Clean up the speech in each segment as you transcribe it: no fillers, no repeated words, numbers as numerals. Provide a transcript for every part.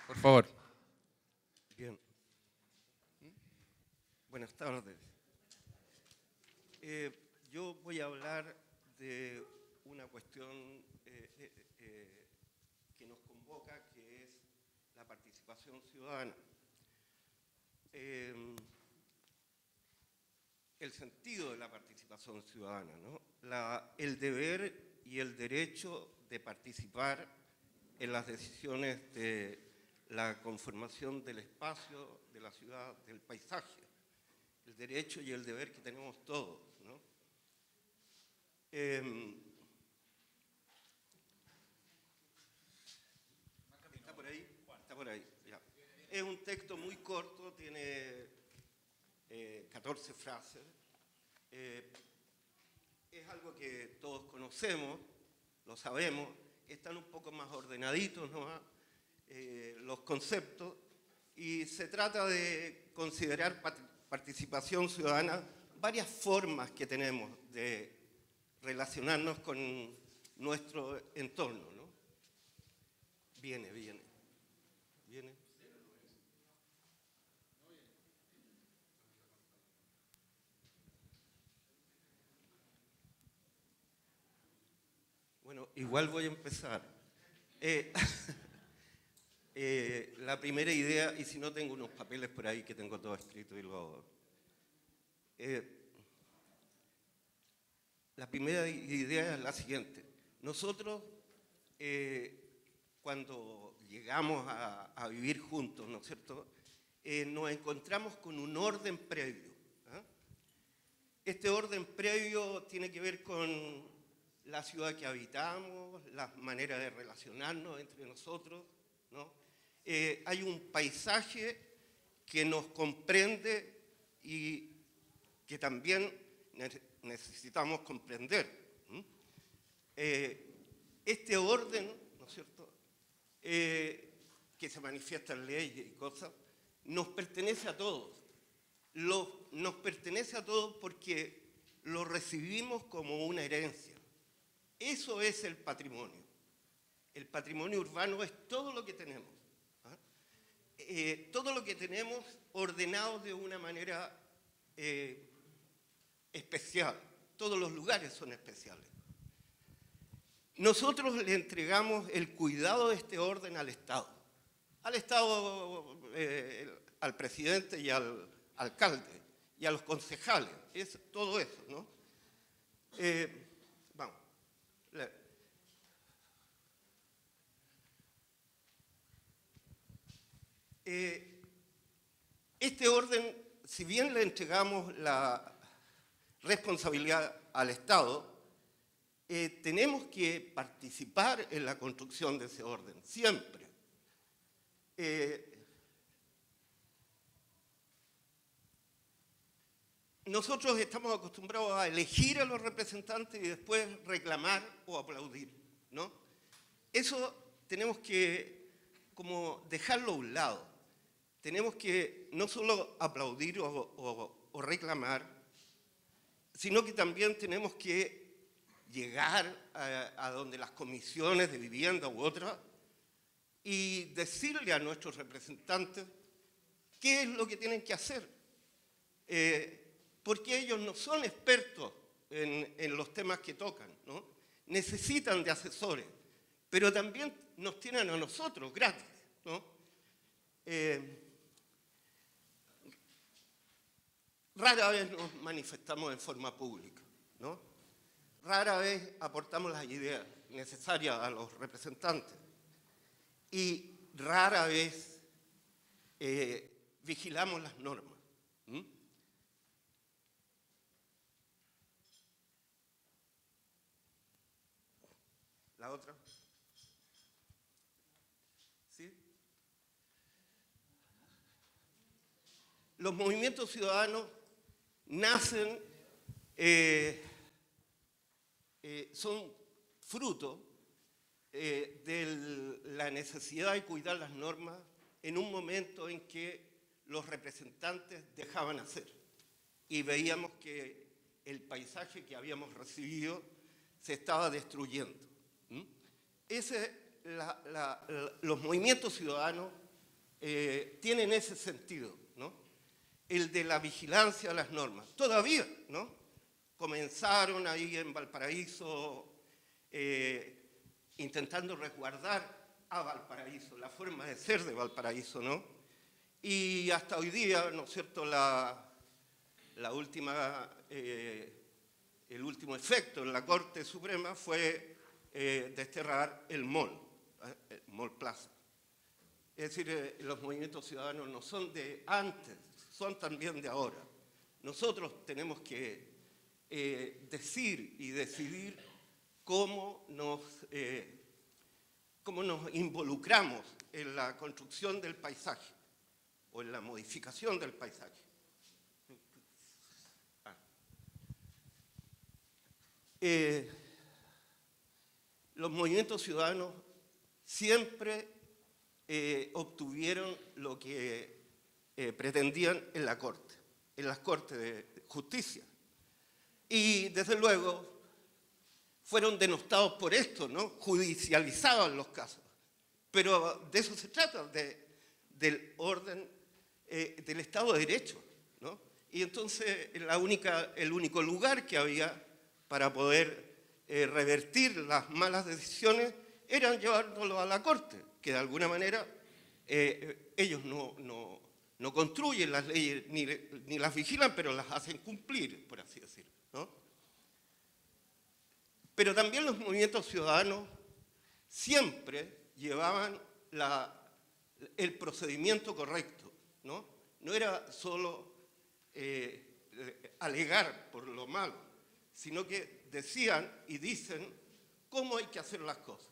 Por favor. Bien. Buenas tardes. Yo voy a hablar de una cuestión que nos convoca, que es la participación ciudadana. El sentido de la participación ciudadana, ¿no? El deber y el derecho de participar en las decisiones de la conformación del espacio, de la ciudad, del paisaje. El derecho y el deber que tenemos todos, ¿no? ¿Está por ahí? Está por ahí, ya. Es un texto muy corto, tiene 14 frases. Es algo que todos conocemos, lo sabemos, están un poco más ordenaditos, ¿no? Los conceptos, y se trata de considerar participación ciudadana varias formas que tenemos de relacionarnos con nuestro entorno, ¿no? Viene. Bueno, igual voy a empezar. La primera idea, y si no tengo unos papeles por ahí que tengo todo escrito y lo... la primera idea es la siguiente. Nosotros, cuando llegamos a vivir juntos, ¿no es cierto?, nos encontramos con un orden previo. Este orden previo tiene que ver con la ciudad que habitamos, la manera de relacionarnos entre nosotros, ¿no? Hay un paisaje que nos comprende y que también necesitamos comprender. Este orden, ¿no es cierto?, que se manifiesta en leyes y cosas, nos pertenece a todos. Nos pertenece a todos porque lo recibimos como una herencia. Eso es el patrimonio. El patrimonio urbano es todo lo que tenemos. Todo lo que tenemos ordenado de una manera especial. Todos los lugares son especiales. Nosotros le entregamos el cuidado de este orden al Estado. Al Estado, al presidente y al alcalde y a los concejales. Es todo eso, ¿no? Vamos. Este orden, si bien le entregamos la responsabilidad al Estado, tenemos que participar en la construcción de ese orden, siempre. Nosotros estamos acostumbrados a elegir a los representantes y después reclamar o aplaudir, ¿no? Eso tenemos que como dejarlo a un lado. Tenemos que no solo aplaudir o reclamar, sino que también tenemos que llegar a donde las comisiones de vivienda u otras y decirle a nuestros representantes qué es lo que tienen que hacer. Porque ellos no son expertos en los temas que tocan, ¿no? Necesitan de asesores, pero también nos tienen a nosotros gratis, ¿no? Rara vez nos manifestamos en forma pública, ¿no? Rara vez aportamos las ideas necesarias a los representantes y rara vez vigilamos las normas. ¿La otra? ¿Sí? Los movimientos ciudadanos nacen, son fruto de la necesidad de cuidar las normas en un momento en que los representantes dejaban hacer y veíamos que el paisaje que habíamos recibido se estaba destruyendo. Los movimientos ciudadanos tienen ese sentido, ¿no? El de la vigilancia de las normas. Todavía, ¿no? Comenzaron ahí en Valparaíso intentando resguardar a Valparaíso, la forma de ser de Valparaíso, ¿no? Y hasta hoy día, ¿no es cierto?, el último efecto en la Corte Suprema fue desterrar el Mall Plaza. Es decir, los movimientos ciudadanos no son de antes, son también de ahora. Nosotros tenemos que decir y decidir cómo nos involucramos en la construcción del paisaje o en la modificación del paisaje. Los movimientos ciudadanos siempre obtuvieron lo que pretendían en la Corte, en las Cortes de Justicia. Y desde luego fueron denostados por esto, ¿no? Judicializaban los casos. Pero de eso se trata, del orden, del Estado de Derecho, ¿no? Y entonces el único lugar que había para poder revertir las malas decisiones era llevándolo a la Corte, que de alguna manera ellos no construyen las leyes ni las vigilan, pero las hacen cumplir, por así decirlo, ¿no? Pero también los movimientos ciudadanos siempre llevaban el procedimiento correcto, ¿no? No era solo alegar por lo malo, sino que decían y dicen cómo hay que hacer las cosas.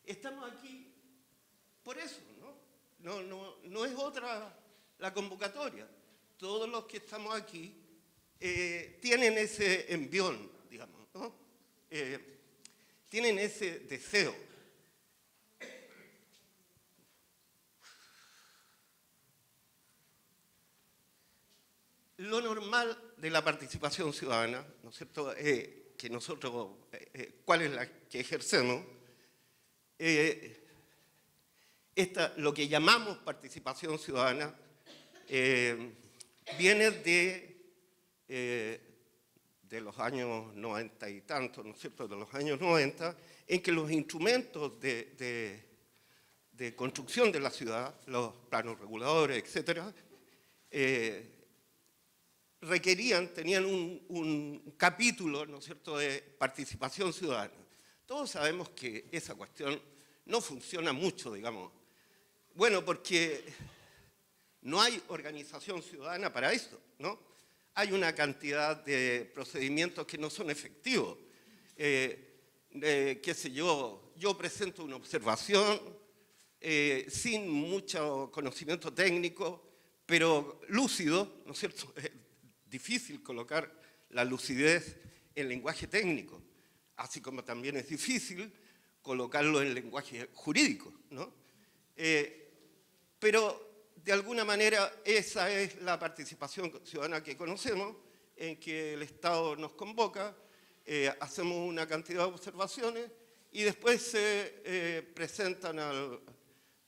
Estamos aquí por eso, ¿no? No es otra la convocatoria. Todos los que estamos aquí tienen ese envión, digamos, ¿no? Tienen ese deseo. Lo normal de la participación ciudadana, ¿no es cierto?, que nosotros, ¿cuál es la que ejercemos? Lo que llamamos participación ciudadana viene de los años 90 y tantos, ¿no es cierto?, de los años 90, en que los instrumentos de construcción de la ciudad, los planos reguladores, etcétera, tenían un capítulo, ¿no es cierto?, de participación ciudadana. Todos sabemos que esa cuestión no funciona mucho, digamos. Bueno, porque no hay organización ciudadana para eso, ¿no? Hay una cantidad de procedimientos que no son efectivos. Qué sé yo presento una observación sin mucho conocimiento técnico, pero lúcido, ¿no es cierto? Es difícil colocar la lucidez en lenguaje técnico, así como también es difícil colocarlo en lenguaje jurídico, ¿no? Pero de alguna manera esa es la participación ciudadana que conocemos, en que el Estado nos convoca, hacemos una cantidad de observaciones y después se presentan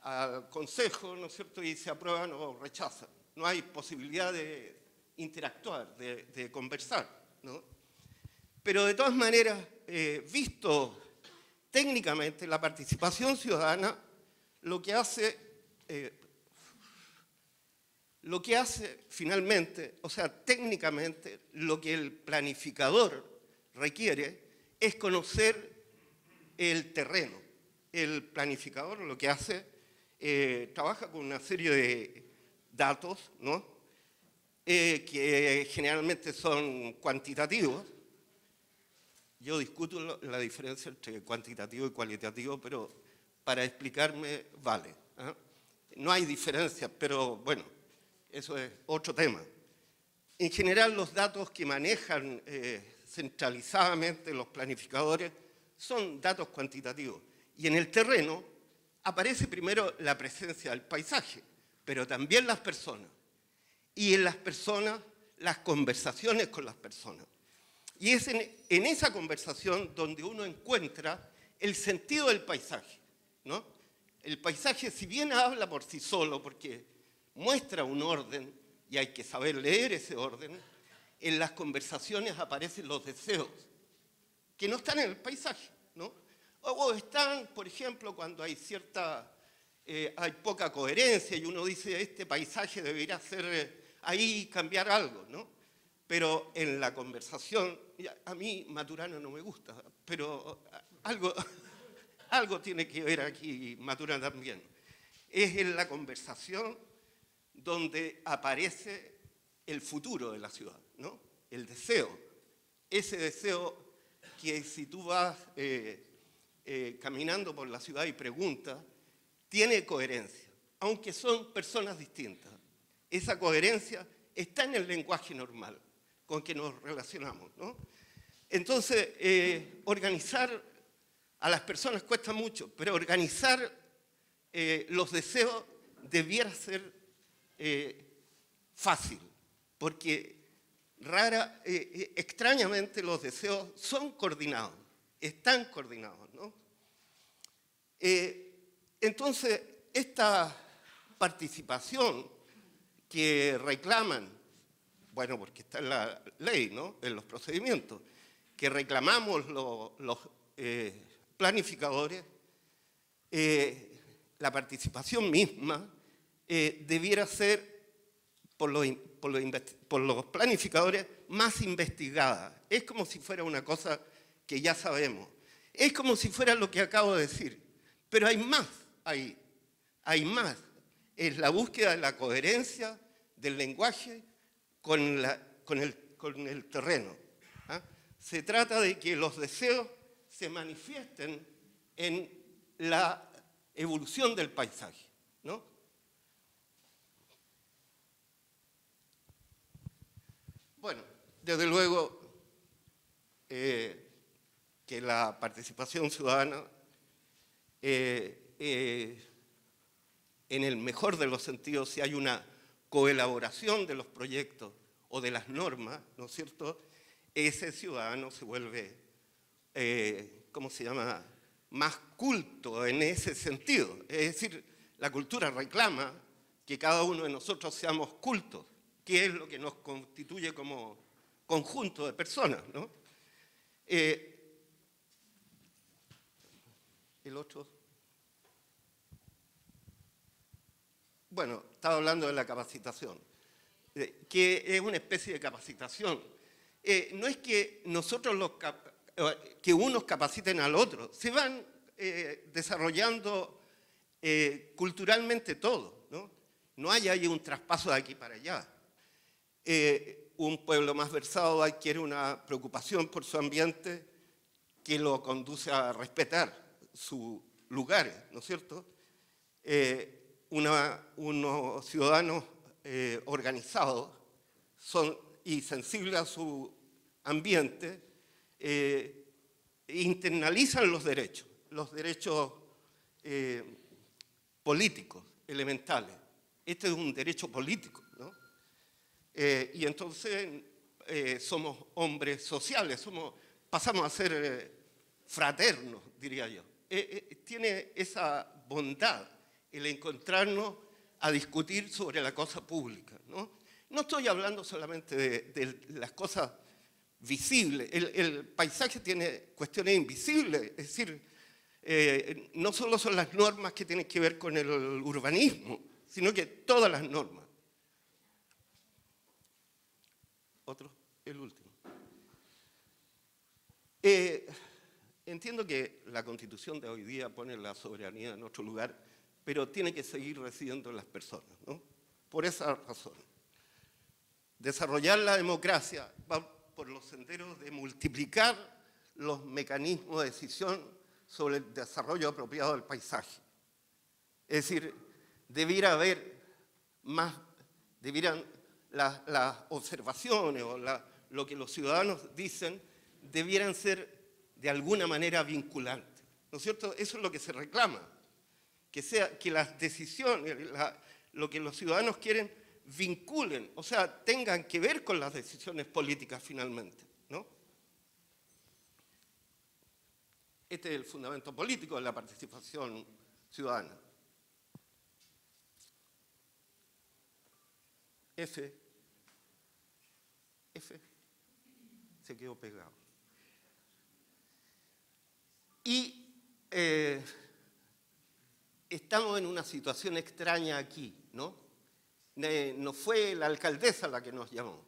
al Consejo, ¿no es cierto?, y se aprueban o rechazan. No hay posibilidad de interactuar, de conversar, ¿no? Pero de todas maneras, visto técnicamente, la participación ciudadana lo que hace finalmente, o sea, técnicamente, lo que el planificador requiere es conocer el terreno. El planificador lo que hace, trabaja con una serie de datos, ¿no?, que generalmente son cuantitativos. Yo discuto la diferencia entre cuantitativo y cualitativo, pero para explicarme vale, ¿eh? No hay diferencia, pero bueno, eso es otro tema. En general, los datos que manejan centralizadamente los planificadores son datos cuantitativos. Y en el terreno aparece primero la presencia del paisaje, pero también las personas. Y en las personas, las conversaciones con las personas. Y es en esa conversación donde uno encuentra el sentido del paisaje, ¿no? El paisaje, si bien habla por sí solo, porque muestra un orden, y hay que saber leer ese orden, en las conversaciones aparecen los deseos, que no están en el paisaje, ¿no? O están, por ejemplo, cuando hay hay poca coherencia y uno dice, este paisaje debería ser ahí cambiar algo, ¿no? Pero en la conversación, a mí Maturana no me gusta, pero algo tiene que ver aquí Maturana también. Es en la conversación donde aparece el futuro de la ciudad, ¿no? El deseo. Ese deseo que si tú vas caminando por la ciudad y preguntas, tiene coherencia, aunque son personas distintas. Esa coherencia está en el lenguaje normal con que nos relacionamos, ¿no? Entonces, organizar a las personas cuesta mucho, pero organizar los deseos debiera ser fácil, porque extrañamente los deseos son coordinados, están coordinados, ¿no? Entonces, esta participación que reclaman, bueno, porque está en la ley, ¿no? En los procedimientos, que reclamamos los planificadores, la participación misma debiera ser por los planificadores más investigada. Es como si fuera una cosa que ya sabemos. Es como si fuera lo que acabo de decir. Pero hay más ahí. Hay más. Es la búsqueda de la coherencia del lenguaje con el terreno. ¿Ah? Se trata de que los deseos se manifiesten en la evolución del paisaje, ¿no? Bueno, desde luego que la participación ciudadana, en el mejor de los sentidos, si hay una coelaboración de los proyectos o de las normas, ¿no es cierto?, ese ciudadano se vuelve, ¿cómo se llama?, más culto en ese sentido. Es decir, la cultura reclama que cada uno de nosotros seamos cultos, que es lo que nos constituye como conjunto de personas, ¿no? El otro. Bueno, estaba hablando de la capacitación, que es una especie de capacitación. No es que nosotros que unos capaciten al otro, se van desarrollando culturalmente todo, ¿no? No hay ahí un traspaso de aquí para allá. Un pueblo más versado adquiere una preocupación por su ambiente que lo conduce a respetar sus lugares, ¿no es cierto? Unos ciudadanos organizados y sensibles a su ambiente internalizan los derechos políticos elementales. Este es un derecho político, ¿no? Y entonces somos hombres sociales, pasamos a ser fraternos, diría yo. Tiene esa bondad el encontrarnos a discutir sobre la cosa pública, ¿no? No estoy hablando solamente de las cosas visibles. El paisaje tiene cuestiones invisibles, es decir, no solo son las normas que tienen que ver con el urbanismo, sino que todas las normas. Otro, el último. Entiendo que la Constitución de hoy día pone la soberanía en otro lugar, pero tiene que seguir residiendo en las personas, ¿no? Por esa razón. Desarrollar la democracia va por los senderos de multiplicar los mecanismos de decisión sobre el desarrollo apropiado del paisaje. Es decir, debiera haber más, las observaciones o lo que los ciudadanos dicen debieran ser de alguna manera vinculantes, ¿no es cierto? Eso es lo que se reclama, que las decisiones, lo que los ciudadanos quieren, vinculen, o sea, tengan que ver con las decisiones políticas finalmente, ¿no? Este es el fundamento político de la participación ciudadana. F, se quedó pegado. Y estamos en una situación extraña aquí, ¿no? No fue la alcaldesa la que nos llamó,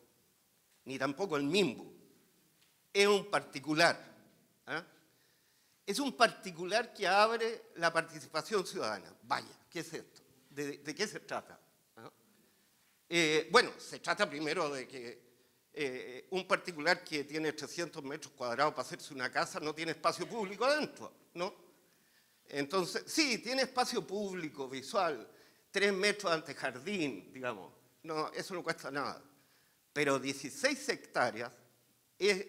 ni tampoco el MIMBU. Es un particular. ¿Eh? Es un particular que abre la participación ciudadana. Vaya, ¿qué es esto? ¿De qué se trata? ¿Eh? Bueno, se trata primero de que un particular que tiene 300 metros cuadrados para hacerse una casa no tiene espacio público adentro, ¿no? Entonces, sí, tiene espacio público, visual, 3 metros ante jardín, digamos. No, eso no cuesta nada. Pero 16 hectáreas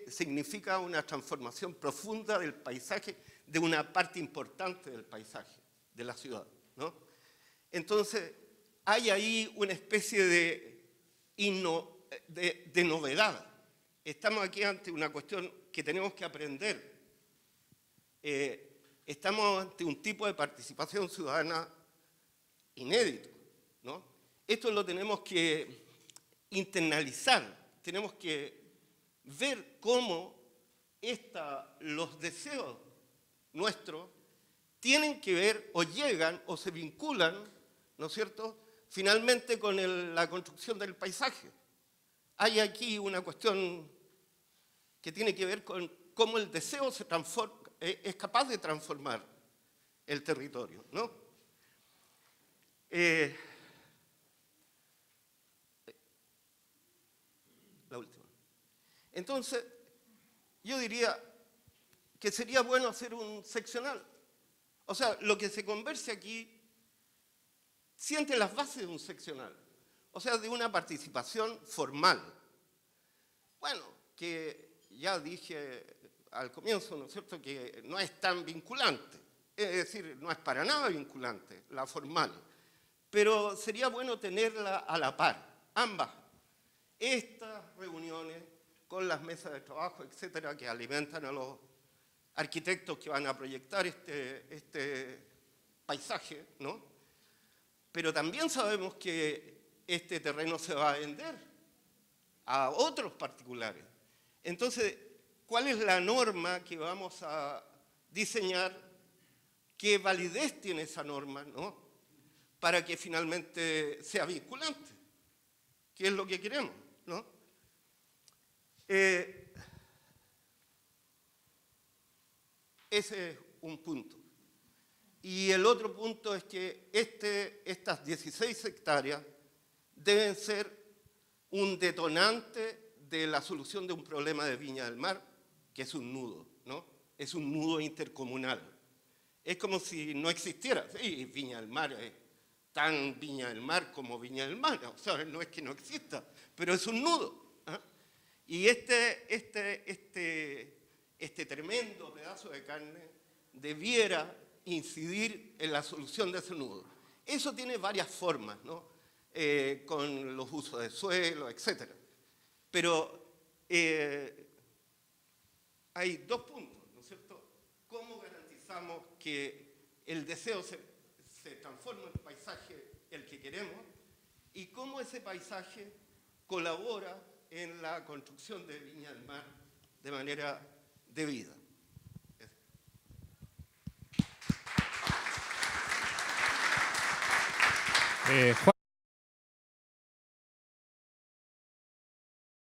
significa una transformación profunda del paisaje, de una parte importante del paisaje de la ciudad, ¿no? Entonces, hay ahí una especie de novedad. Estamos aquí ante una cuestión que tenemos que aprender. Estamos ante un tipo de participación ciudadana inédito, ¿no? Esto lo tenemos que internalizar, tenemos que ver cómo los deseos nuestros tienen que ver o llegan o se vinculan, ¿no es cierto?, finalmente con la construcción del paisaje. Hay aquí una cuestión que tiene que ver con cómo el deseo es capaz de transformar el territorio, ¿no? La última. Entonces, yo diría que sería bueno hacer un seccional. O sea, lo que se converse aquí siente las bases de un seccional. O sea, de una participación formal. Bueno, que ya dije al comienzo, ¿no es cierto?, que no es tan vinculante. Es decir, no es para nada vinculante, la formal. Pero sería bueno tenerla a la par, ambas. Estas reuniones con las mesas de trabajo, etcétera, que alimentan a los arquitectos que van a proyectar este paisaje, ¿no? Pero también sabemos que este terreno se va a vender a otros particulares. Entonces, ¿cuál es la norma que vamos a diseñar? ¿Qué validez tiene esa norma, ¿no?, para que finalmente sea vinculante? ¿Qué es lo que queremos, ¿no? Ese es un punto. Y el otro punto es que estas 16 hectáreas deben ser un detonante de la solución de un problema de Viña del Mar, que es un nudo, ¿no? Es un nudo intercomunal. Es como si no existiera. Sí, Viña del Mar es tan Viña del Mar como Viña del Mar. O sea, no es que no exista, pero es un nudo. ¿Eh? Y este tremendo pedazo de carne debiera incidir en la solución de ese nudo. Eso tiene varias formas, ¿no? Con los usos de suelo, etc. Pero hay dos puntos, ¿no es cierto? ¿Cómo garantizamos que el deseo se transforme en el paisaje el que queremos? Y cómo ese paisaje colabora en la construcción de Viña del Mar de manera debida. Juan.